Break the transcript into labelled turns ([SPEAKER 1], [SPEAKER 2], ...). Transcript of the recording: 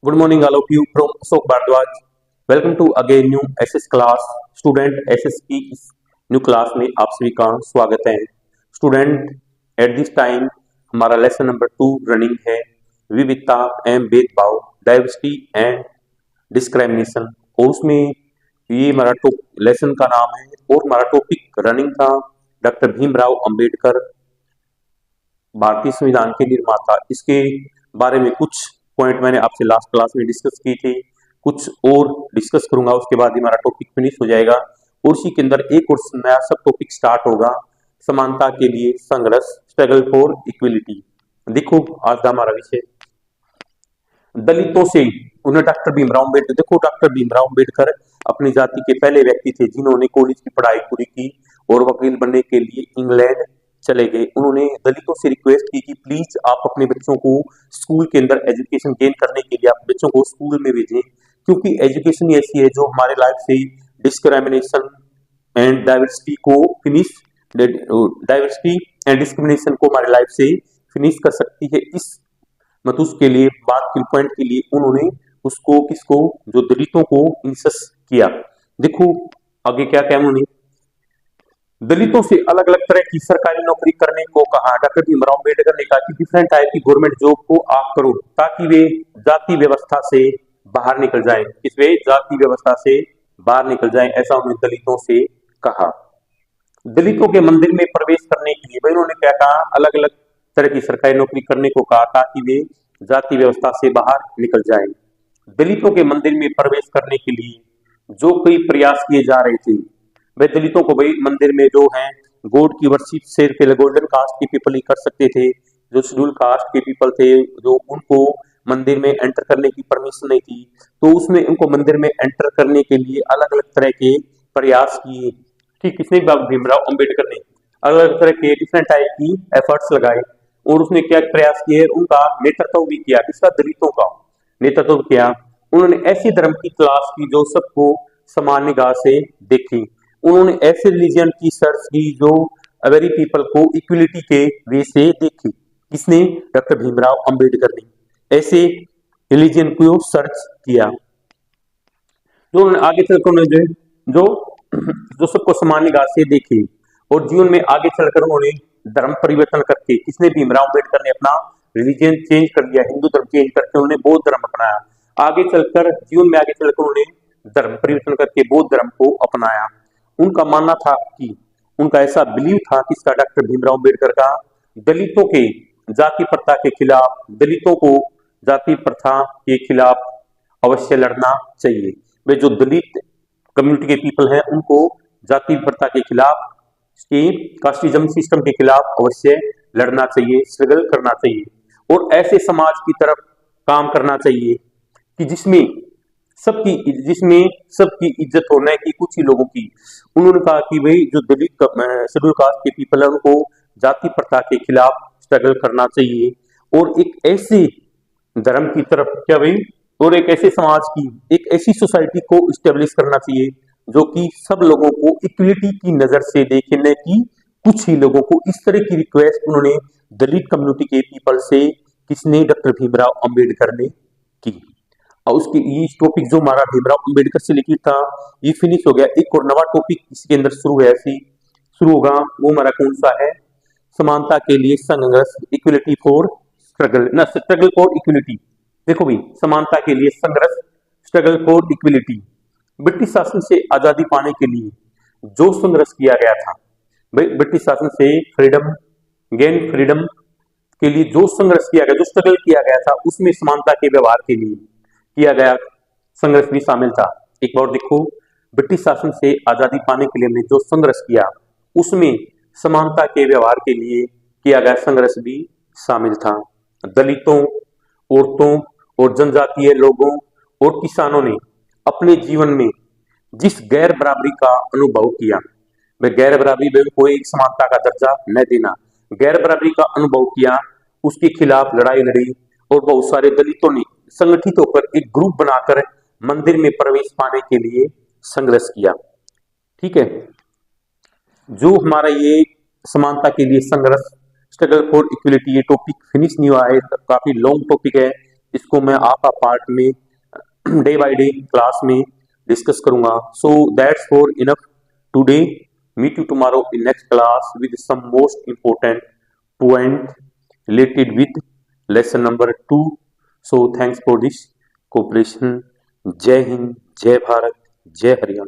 [SPEAKER 1] Good morning, all of you from Ashok Bhardwaj. Welcome to again new SS class. Student SS की इस new class में आप सभी का स्वागत है। स्टूडेंट एट दिस टाइम हमारा लेसन नंबर 2 रनिंग है, विविधता एवं भेदभाव, डाइवर्सिटी एंड डिस्क्रिमिनेशन। और उसमें ये हमारा लेसन का नाम है और हमारा टॉपिक रनिंग था डॉक्टर भीमराव अंबेडकर, भारतीय संविधान के निर्माता। इसके बारे में कुछ पॉइंट मैंने आपसे लास्ट क्लास में डिस्कस की थी, कुछ और डिस्कस करूंगा, उसके बाद हमारा टॉपिक फिनिश हो जाएगा। और उसी के अंदर एक और नया सब टॉपिक स्टार्ट होगा, समानता के लिए संघर्ष, स्ट्रगल फॉर इक्वलिटी। देखो आज का हमारा विषय दलितों से उन्हें डॉक्टर भीमराव अम्बेडकर। देखो डॉक्टर भीमराव अम्बेडकर अपनी जाति के पहले व्यक्ति थे जिन्होंने कॉलेज की पढ़ाई पूरी की और वकील बनने के लिए इंग्लैंड चले गए। उन्होंने दलितों से रिक्वेस्ट की कि प्लीज आप अपने बच्चों को स्कूल के अंदर एजुकेशन गेन करने के लिए आप बच्चों को स्कूल में भेजें, क्योंकि एजुकेशन ऐसी है जो हमारे लाइफ से डिस्क्रिमिनेशन एंड डाइवर्सिटी को फिनिश डाइवर्सिटी एंड डिस्क्रिमिनेशन को हमारे लाइफ से फिनिश कर सकती है। इस मतलब उसके लिए बात की पॉइंट के लिए उन्होंने उसको किसको जो दलितों को इंसिस्ट किया। देखो आगे क्या क्या उन्होंने दलितों से अलग अलग तरह की सरकारी नौकरी करने को कहा। डॉक्टर भीमराव अम्बेडकर ने कहा कि डिफरेंट टाइप की गवर्नमेंट जॉब को आप करो ताकि वे जाति व्यवस्था से बाहर निकल जाएं, वे जाति व्यवस्था से बाहर निकल जाएं, ऐसा उन्होंने दलितों से कहा। दलितों के मंदिर में प्रवेश करने के लिए उन्होंने क्या कहा, अलग अलग तरह की सरकारी नौकरी करने को कहा ताकि वे जाति व्यवस्था से बाहर निकल जाएं। दलितों के मंदिर में प्रवेश करने के लिए जो कई प्रयास किए जा रहे थे, वे दलितों को भाई मंदिर में जो है गॉड की वर्शिप सिर्फ गोल्डन कास्ट के पीपल ही कर सकते थे, जो शेड्यूल कास्ट के पीपल थे जो उनको मंदिर में एंटर करने की परमिशन नहीं थी, तो उसमें उनको मंदिर में एंटर करने के लिए अलग अलग तरह के प्रयास किए। ठीक, किसने भीमराव अम्बेडकर ने अलग अलग तरह के डिफरेंट टाइप की एफर्ट्स लगाए और उसने क्या प्रयास किए, उनका नेतृत्व भी किया। किसका? दलितों का नेतृत्व किया। उन्होंने ऐसी धर्म की तलाश की जो सबको समान निगाह से देखे। उन्होंने ऐसे रिलीजन की सर्च की जो अवेरी पीपल को इक्वलिटी के वे से देखी। किसने? डॉक्टर भीमराव अंबेडकर ने ऐसे रिलीजन को सर्च किया जो उन्होंने आगे चलकर जो जो सबको समान निगाह से देखे और जीवन में आगे चलकर उन्होंने धर्म परिवर्तन करके, किसने? भीमराव अम्बेडकर ने अपना रिलीजन चेंज कर दिया, हिंदू धर्म चेंज करके उन्होंने बौद्ध धर्म अपनाया। आगे चलकर जीवन में आगे चलकर उन्होंने धर्म परिवर्तन करके बौद्ध धर्म को अपनाया। उनका मानना था कि उनका ऐसा बिलीव था कि इसका डॉक्टर भीमराव अम्बेडकर का दलितों के जाति प्रथा के खिलाफ, दलितों को जाति प्रथा के खिलाफ अवश्य लड़ना चाहिए। वे जो दलित कम्युनिटी के पीपल हैं उनको जाति प्रथा के खिलाफ, कास्टिज्म सिस्टम के खिलाफ अवश्य लड़ना चाहिए, स्ट्रगल करना चाहिए और ऐसे समाज की तरफ काम करना चाहिए कि जिसमें सबकी इज्जत हो, न कि कुछ ही लोगों की। उन्होंने कहा कि भाई जो दलित शेड्यूल कास्ट के पीपल है उनको जाति प्रथा के खिलाफ स्ट्रगल करना चाहिए और एक ऐसे धर्म की तरफ क्या भाई, और एक ऐसे समाज की, एक ऐसी सोसाइटी को इस्टेब्लिश करना चाहिए जो कि सब लोगों को इक्वलिटी की नजर से देखे, न कि कुछ ही लोगों को। इस तरह की रिक्वेस्ट उन्होंने दलित कम्युनिटी के पीपल से, किसने? डॉक्टर भीमराव अम्बेडकर ने की। और उसके ये टॉपिक जो हमारा भीमराव अम्बेडकर से लिखित था ये फिनिश हो गया। एक और नवा टॉपिक इसके अंदर शुरू होगा, वो हमारा कौन सा है? समानता के लिए संघर्ष, इक्वलिटी फॉर स्ट्रगल, ना स्ट्रगल फॉर इक्वलिटी। देखो भाई, समानता के लिए संघर्ष, स्ट्रगल फॉर इक्वलिटी। ब्रिटिश शासन से आजादी पाने के लिए जो संघर्ष किया गया था, ब्रिटिश शासन से फ्रीडम के लिए जो संघर्ष किया गया, जो स्ट्रगल किया गया था, उसमें समानता के व्यवहार के लिए किया गया संघर्ष भी शामिल था। एक बार देखो, ब्रिटिश शासन से आजादी पाने के लिए हमने जो संघर्ष किया उसमें समानता के व्यवहार के लिए किया गया संघर्ष भी शामिल था। दलितों, औरतों और जनजातीय लोगों और किसानों ने अपने जीवन में जिस गैर बराबरी का अनुभव किया, वे गैर बराबरी में कोई समानता का दर्जा न देना, गैर बराबरी का अनुभव किया, उसके खिलाफ लड़ाई लड़ी और बहुत सारे दलितों ने संगठित होकर एक ग्रुप बनाकर मंदिर में प्रवेश पाने के लिए संघर्ष किया। ठीक है, जो हमारा ये समानता के लिए संघर्ष, स्ट्रगल फॉर इक्वलिटी, ये टॉपिक फिनिश नहीं हुआ है, काफी लॉन्ग टॉपिक है, इसको मैं आपका पार्ट में डे बाय डे क्लास में डिस्कस करूंगा. So that's for enough today. Meet you tomorrow in next class with some most important point related with lesson number 2. So thanks for this cooperation. जय हिंद, जय भारत, जय हरियाणा.